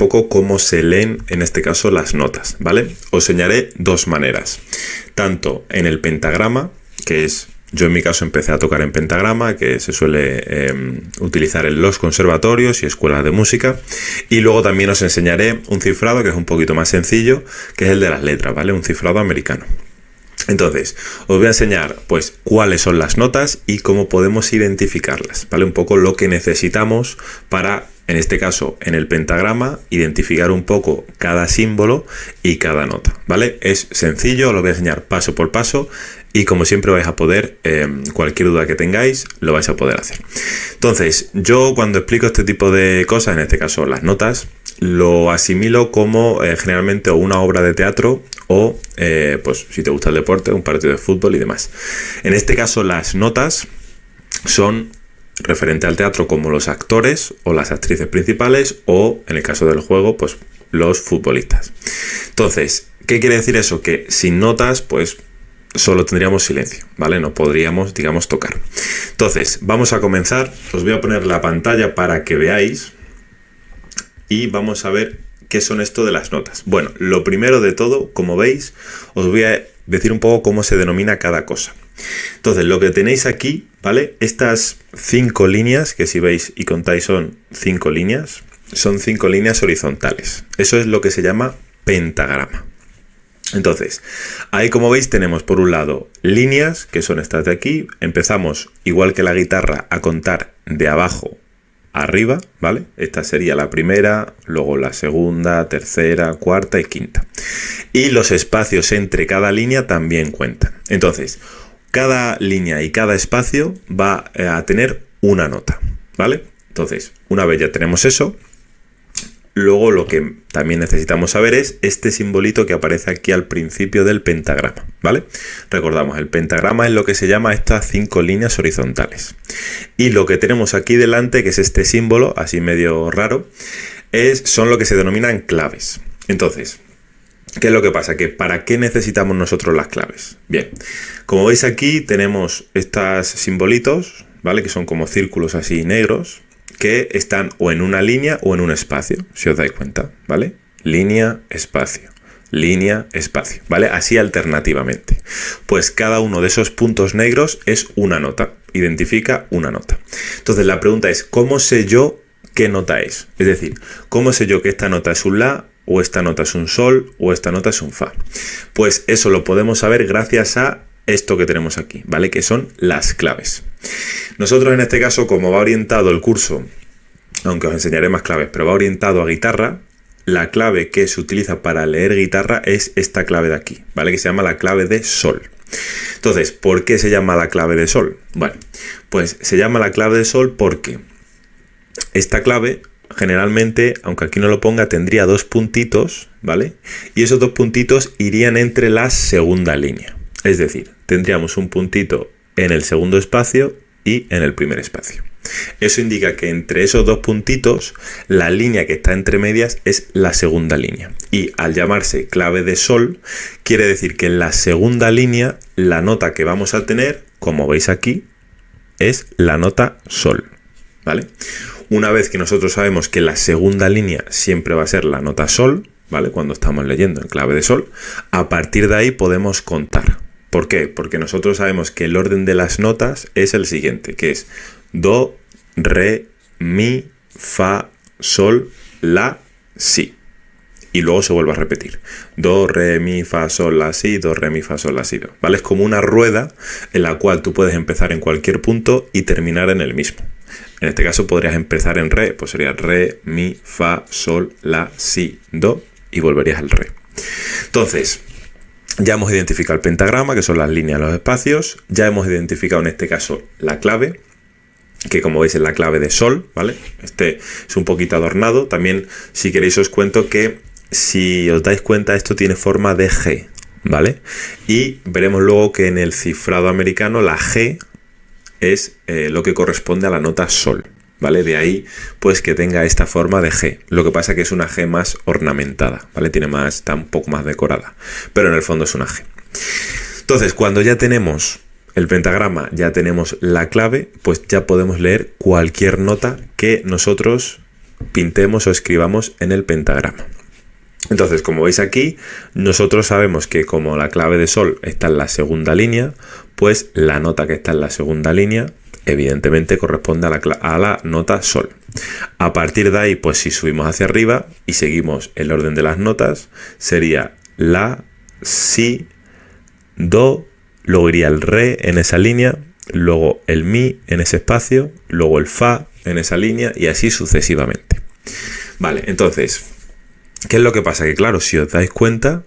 poco cómo se leen, en este caso, las notas, ¿vale? Os enseñaré dos maneras. Tanto en el pentagrama, que es... Yo en mi caso empecé a tocar en pentagrama, que se suele utilizar en los conservatorios y escuelas de música. Y luego también os enseñaré un cifrado que es un poquito más sencillo, que es el de las letras, ¿vale? Un cifrado americano. Entonces, os voy a enseñar pues cuáles son las notas y cómo podemos identificarlas, ¿vale? Un poco lo que necesitamos para, en este caso, en el pentagrama, identificar un poco cada símbolo y cada nota, ¿vale? Es sencillo, os lo voy a enseñar paso por paso y como siempre vais a poder, cualquier duda que tengáis, lo vais a poder hacer. Entonces, yo cuando explico este tipo de cosas, en este caso las notas, lo asimilo como generalmente o una obra de teatro o, pues si te gusta el deporte, un partido de fútbol y demás. En este caso las notas son referente al teatro como los actores o las actrices principales o, en el caso del juego, pues los futbolistas. Entonces, ¿qué quiere decir eso? Que sin notas, pues solo tendríamos silencio, ¿vale? No podríamos, digamos, tocar. Entonces, vamos a comenzar. Os voy a poner la pantalla para que veáis y vamos a ver qué son esto de las notas. Bueno, lo primero de todo, como veis, os voy a decir un poco cómo se denomina cada cosa. Entonces, lo que tenéis aquí, ¿vale? Estas 5 líneas, que si veis y contáis son 5 líneas, son 5 líneas horizontales. Eso es lo que se llama pentagrama. Entonces, ahí como veis tenemos por un lado líneas, que son estas de aquí. Empezamos, igual que la guitarra, a contar de abajo arriba, ¿vale? Esta sería la primera, luego la segunda, tercera, cuarta y quinta. Y los espacios entre cada línea también cuentan. Entonces, cada línea y cada espacio va a tener una nota, ¿vale? Entonces, una vez ya tenemos eso, luego lo que también necesitamos saber es este simbolito que aparece aquí al principio del pentagrama, ¿vale? Recordamos, el pentagrama es lo que se llama estas 5 líneas horizontales. Y lo que tenemos aquí delante, que es este símbolo, así medio raro, son lo que se denominan claves. Entonces, ¿qué es lo que pasa? Que ¿para qué necesitamos nosotros las claves? Bien, como veis aquí tenemos estos simbolitos, ¿vale? Que son como círculos así negros, que están o en una línea o en un espacio, si os dais cuenta, ¿vale? Línea, espacio, ¿vale? Así alternativamente. Pues cada uno de esos puntos negros es una nota, identifica una nota. Entonces la pregunta es, ¿cómo sé yo qué nota es? Es decir, ¿cómo sé yo que esta nota es un la, o esta nota es un sol, o esta nota es un fa? Pues eso lo podemos saber gracias a esto que tenemos aquí, ¿vale? Que son las claves. Nosotros en este caso, como va orientado el curso, aunque os enseñaré más claves, pero va orientado a guitarra, la clave que se utiliza para leer guitarra es esta clave de aquí, ¿vale? Que se llama la clave de sol. Entonces, ¿por qué se llama la clave de sol? Bueno, pues se llama la clave de sol porque esta clave generalmente, aunque aquí no lo ponga, tendría 2 puntitos, ¿vale? Y esos 2 puntitos irían entre la segunda línea. Es decir, tendríamos un puntito en el segundo espacio y en el primer espacio. Eso indica que entre esos 2 puntitos, la línea que está entre medias es la segunda línea. Y al llamarse clave de sol, quiere decir que en la segunda línea, la nota que vamos a tener, como veis aquí, es la nota sol, ¿vale? Una vez que nosotros sabemos que la segunda línea siempre va a ser la nota sol, ¿vale? Cuando estamos leyendo en clave de sol, a partir de ahí podemos contar. ¿Por qué? Porque nosotros sabemos que el orden de las notas es el siguiente, que es do, re, mi, fa, sol, la, si. Y luego se vuelve a repetir. Do, re, mi, fa, sol, la, si, do, re, mi, fa, sol, la, si, do. ¿Vale? Es como una rueda en la cual tú puedes empezar en cualquier punto y terminar en el mismo. En este caso podrías empezar en re, pues sería re, mi, fa, sol, la, si, do y volverías al re. Entonces, ya hemos identificado el pentagrama, que son las líneas, los espacios. Ya hemos identificado en este caso la clave, que como veis es la clave de sol, ¿vale? Este es un poquito adornado. También, si queréis, os cuento que si os dais cuenta, esto tiene forma de G, ¿vale? Y veremos luego que en el cifrado americano la G es lo que corresponde a la nota sol, ¿vale? De ahí, pues, que tenga esta forma de G. Lo que pasa que es una G más ornamentada, ¿vale? Está un poco más decorada, pero en el fondo es una G. Entonces, cuando ya tenemos el pentagrama, ya tenemos la clave, pues ya podemos leer cualquier nota que nosotros pintemos o escribamos en el pentagrama. Entonces, como veis aquí, nosotros sabemos que como la clave de sol está en la segunda línea, pues la nota que está en la segunda línea evidentemente corresponde a la nota sol. A partir de ahí, pues si subimos hacia arriba y seguimos el orden de las notas, sería la, si, do, luego iría el re en esa línea, luego el mi en ese espacio, luego el fa en esa línea y así sucesivamente. Vale, entonces, ¿qué es lo que pasa? Que claro, si os dais cuenta,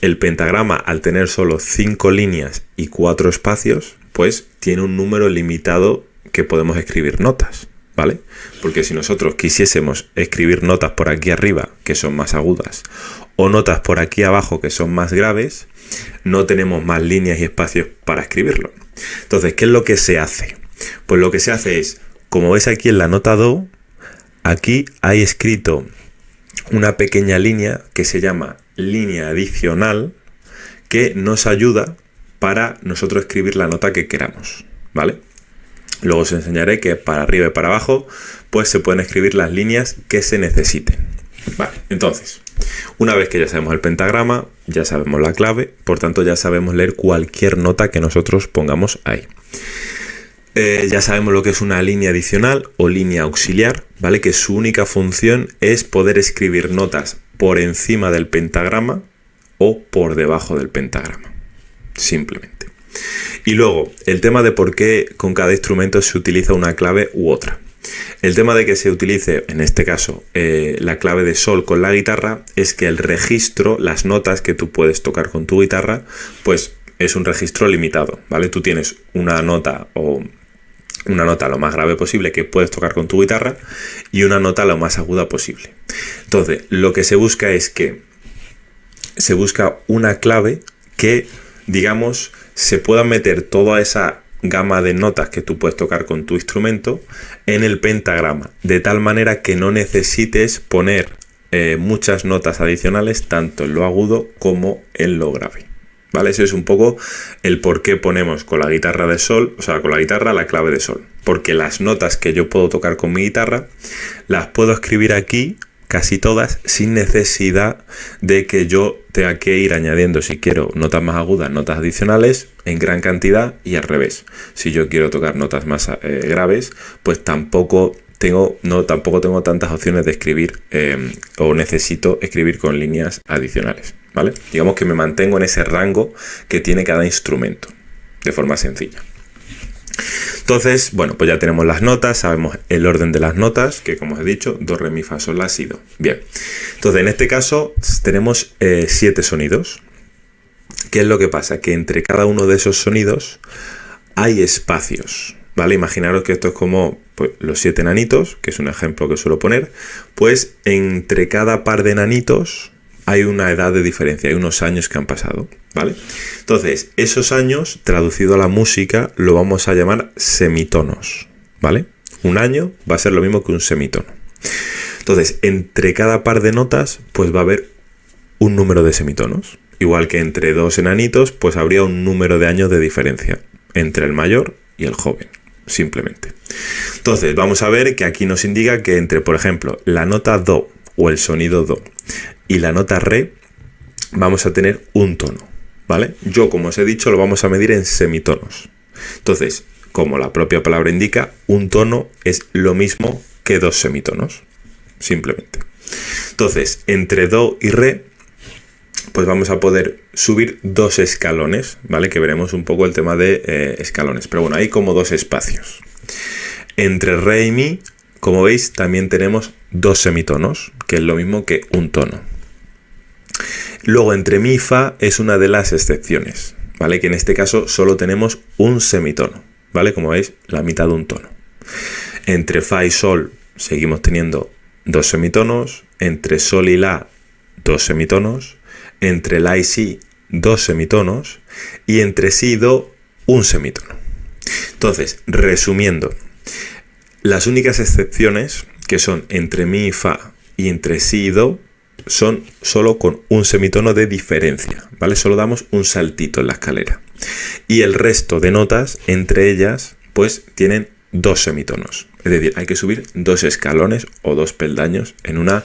el pentagrama al tener solo 5 líneas y 4 espacios, pues tiene un número limitado que podemos escribir notas, ¿vale? Porque si nosotros quisiésemos escribir notas por aquí arriba, que son más agudas, o notas por aquí abajo, que son más graves, no tenemos más líneas y espacios para escribirlo. Entonces, ¿qué es lo que se hace? Pues lo que se hace es, como ves aquí en la nota do, aquí hay escrito una pequeña línea que se llama línea adicional, que nos ayuda para nosotros escribir la nota que queramos, ¿vale? Luego os enseñaré que para arriba y para abajo pues se pueden escribir las líneas que se necesiten. Vale, entonces, una vez que ya sabemos el pentagrama, ya sabemos la clave, por tanto ya sabemos leer cualquier nota que nosotros pongamos ahí. Ya sabemos lo que es una línea adicional o línea auxiliar, ¿vale? Que su única función es poder escribir notas por encima del pentagrama o por debajo del pentagrama. Simplemente. Y luego, el tema de por qué con cada instrumento se utiliza una clave u otra. El tema de que se utilice, en este caso, la clave de sol con la guitarra, es que el registro, las notas que tú puedes tocar con tu guitarra, pues es un registro limitado, ¿vale? Tú tienes una nota o una nota lo más grave posible que puedes tocar con tu guitarra y una nota lo más aguda posible. Entonces, lo que se busca es que se busca una clave que, digamos, se pueda meter toda esa gama de notas que tú puedes tocar con tu instrumento en el pentagrama, de tal manera que no necesites poner muchas notas adicionales tanto en lo agudo como en lo grave, ¿vale? Ese es un poco el por qué ponemos con la guitarra de sol, o sea, con la guitarra la clave de sol, porque las notas que yo puedo tocar con mi guitarra las puedo escribir aquí casi todas sin necesidad de que yo tenga que ir añadiendo, si quiero notas más agudas, notas adicionales en gran cantidad, y al revés. Si yo quiero tocar notas más graves, pues tampoco tengo tantas opciones de escribir o necesito escribir con líneas adicionales, ¿vale? Digamos que me mantengo en ese rango que tiene cada instrumento, de forma sencilla. Entonces, bueno, pues ya tenemos las notas, sabemos el orden de las notas, que como os he dicho, do, re, mi, fa, sol, la, si, do. Bien, entonces en este caso tenemos 7 sonidos. ¿Qué es lo que pasa? Que entre cada uno de esos sonidos hay espacios, ¿vale? Imaginaros que esto es como pues, los 7 enanitos, que es un ejemplo que suelo poner, pues entre cada par de enanitos hay una edad de diferencia, hay unos años que han pasado, ¿vale? Entonces, esos años, traducido a la música, lo vamos a llamar semitonos, ¿vale? Un año va a ser lo mismo que un semitono. Entonces, entre cada par de notas, pues va a haber un número de semitonos. Igual que entre 2 enanitos, pues habría un número de años de diferencia entre el mayor y el joven, simplemente. Entonces, vamos a ver que aquí nos indica que entre, por ejemplo, la nota do o el sonido do y la nota re, vamos a tener un tono, ¿vale? Yo, como os he dicho, lo vamos a medir en semitonos. Entonces, como la propia palabra indica, un tono es lo mismo que 2 semitonos, simplemente. Entonces, entre do y re, pues vamos a poder subir 2 escalones, ¿vale? Que veremos un poco el tema de escalones. Pero bueno, hay como 2 espacios. Entre re y mi, como veis, también tenemos 2 semitonos, que es lo mismo que un tono. Luego, entre mi y fa es una de las excepciones, ¿vale? Que en este caso solo tenemos un semitono, ¿vale? Como veis, la mitad de un tono. Entre fa y sol seguimos teniendo 2 semitonos. Entre sol y la, 2 semitonos. Entre la y si, 2 semitonos. Y entre si y do, un semitono. Entonces, resumiendo, las únicas excepciones, que son entre mi y fa y entre si y do, son solo con un semitono de diferencia, ¿vale? Solo damos un saltito en la escalera. Y el resto de notas, entre ellas, pues tienen 2 semitonos. Es decir, hay que subir 2 escalones o 2 peldaños en una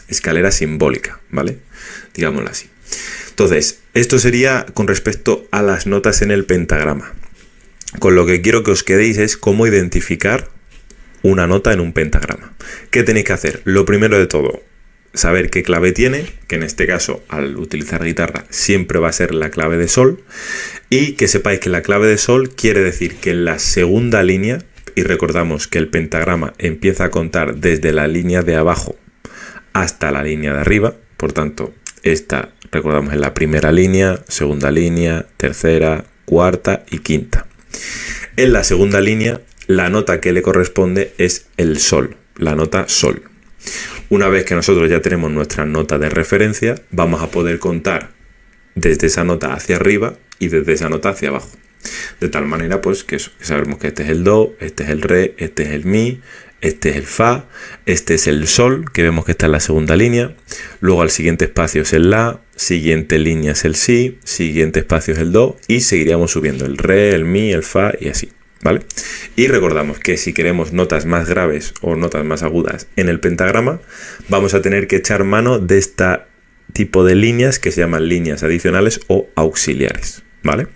escalera simbólica, ¿vale? Digámoslo así. Entonces, esto sería con respecto a las notas en el pentagrama. Con lo que quiero que os quedéis es cómo identificar una nota en un pentagrama. ¿Qué tenéis que hacer? Lo primero de todo, saber qué clave tiene, que en este caso, al utilizar guitarra, siempre va a ser la clave de sol, y que sepáis que la clave de sol quiere decir que en la segunda línea, y recordamos que el pentagrama empieza a contar desde la línea de abajo hasta la línea de arriba, por tanto, esta, recordamos, en la primera línea, segunda línea, tercera, cuarta y quinta. En la segunda línea, la nota que le corresponde es el sol, la nota sol. Una vez que nosotros ya tenemos nuestra nota de referencia, vamos a poder contar desde esa nota hacia arriba y desde esa nota hacia abajo. De tal manera pues que sabemos que este es el do, este es el re, este es el mi, este es el fa, este es el sol, que vemos que está en la segunda línea. Luego al siguiente espacio es el la, siguiente línea es el si, siguiente espacio es el do y seguiríamos subiendo el re, el mi, el fa y así, ¿vale? Y recordamos que si queremos notas más graves o notas más agudas en el pentagrama, vamos a tener que echar mano de este tipo de líneas que se llaman líneas adicionales o auxiliares, ¿vale?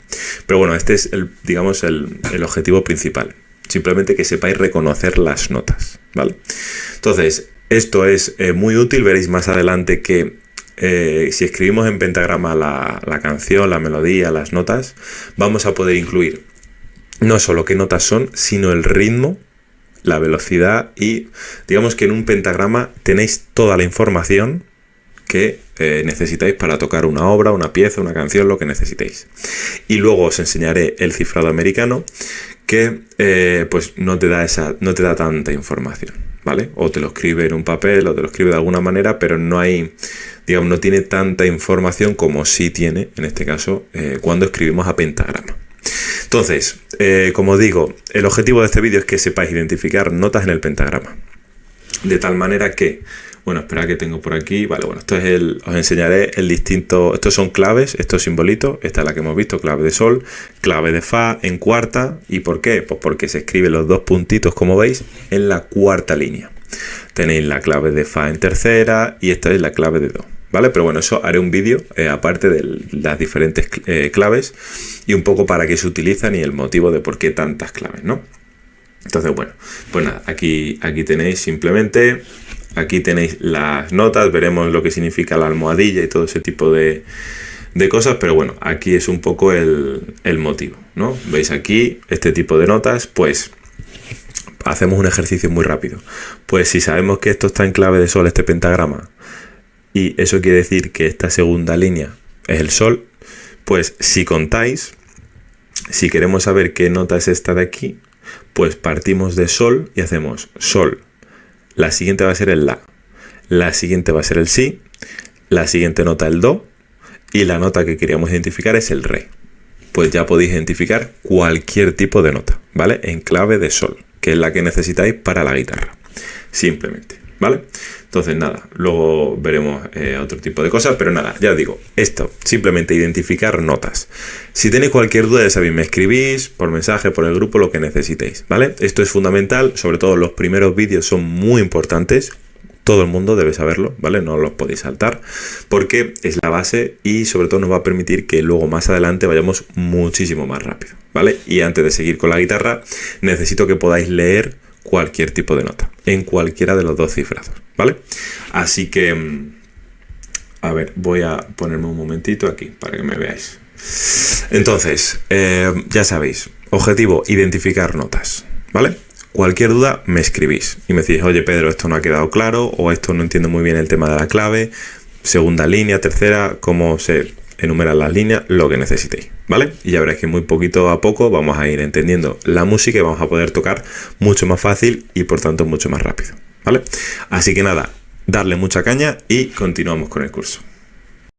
Pero bueno, este es digamos el objetivo principal. Simplemente que sepáis reconocer las notas, ¿vale? Entonces, esto es muy útil. Veréis más adelante que si escribimos en pentagrama la canción, la melodía, las notas, vamos a poder incluir no solo qué notas son, sino el ritmo, la velocidad y digamos que en un pentagrama tenéis toda la información que necesitáis para tocar una obra, una pieza, una canción, lo que necesitéis. Y luego os enseñaré el cifrado americano que pues no te da tanta información, ¿vale? O te lo escribe en un papel o te lo escribe de alguna manera, pero no hay, digamos, no tiene tanta información como sí tiene, en este caso, cuando escribimos a pentagrama. Entonces, como digo, el objetivo de este vídeo es que sepáis identificar notas en el pentagrama. De tal manera que, bueno, espera que tengo por aquí, vale, bueno, esto es os enseñaré el distinto, estos son claves, estos simbolitos, esta es la que hemos visto, clave de sol, clave de fa en cuarta, ¿y por qué? Pues porque se escriben los dos puntitos, como veis, en la cuarta línea. Tenéis la clave de fa en tercera y esta es la clave de do, ¿vale? Pero bueno, eso haré un vídeo aparte de las diferentes claves y un poco para qué se utilizan y el motivo de por qué tantas claves, ¿no? Entonces, bueno, pues nada, aquí tenéis simplemente, aquí tenéis las notas, veremos lo que significa la almohadilla y todo ese tipo de cosas, pero bueno, aquí es un poco el motivo, ¿no? Veis aquí este tipo de notas, pues hacemos un ejercicio muy rápido. Pues si sabemos que esto está en clave de sol, este pentagrama, y eso quiere decir que esta segunda línea es el sol, pues si contáis, si queremos saber qué nota es esta de aquí, pues partimos de sol y hacemos sol. La siguiente va a ser el la. La siguiente va a ser el si. La siguiente nota el do. Y la nota que queríamos identificar es el re. Pues ya podéis identificar cualquier tipo de nota, ¿vale? En clave de sol, que es la que necesitáis para la guitarra. Simplemente, ¿vale? Entonces nada, luego veremos otro tipo de cosas, pero nada, ya os digo, esto, simplemente identificar notas. Si tenéis cualquier duda, ya sabéis, me escribís por mensaje, por el grupo, lo que necesitéis, ¿vale? Esto es fundamental, sobre todo los primeros vídeos son muy importantes, todo el mundo debe saberlo, ¿vale? No los podéis saltar, porque es la base y sobre todo nos va a permitir que luego más adelante vayamos muchísimo más rápido, ¿vale? Y antes de seguir con la guitarra, necesito que podáis leer cualquier tipo de nota, en cualquiera de los dos cifrados, ¿vale? Así que, a ver, voy a ponerme un momentito aquí para que me veáis. Entonces, ya sabéis, objetivo, identificar notas, ¿vale? Cualquier duda me escribís y me decís, oye Pedro, esto no ha quedado claro o esto no entiendo muy bien el tema de la clave, segunda línea, tercera, cómo se enumeran las líneas, lo que necesitéis, ¿vale? Y ya veréis que muy poquito a poco vamos a ir entendiendo la música y vamos a poder tocar mucho más fácil y por tanto mucho más rápido, ¿vale? Así que nada, darle mucha caña y continuamos con el curso.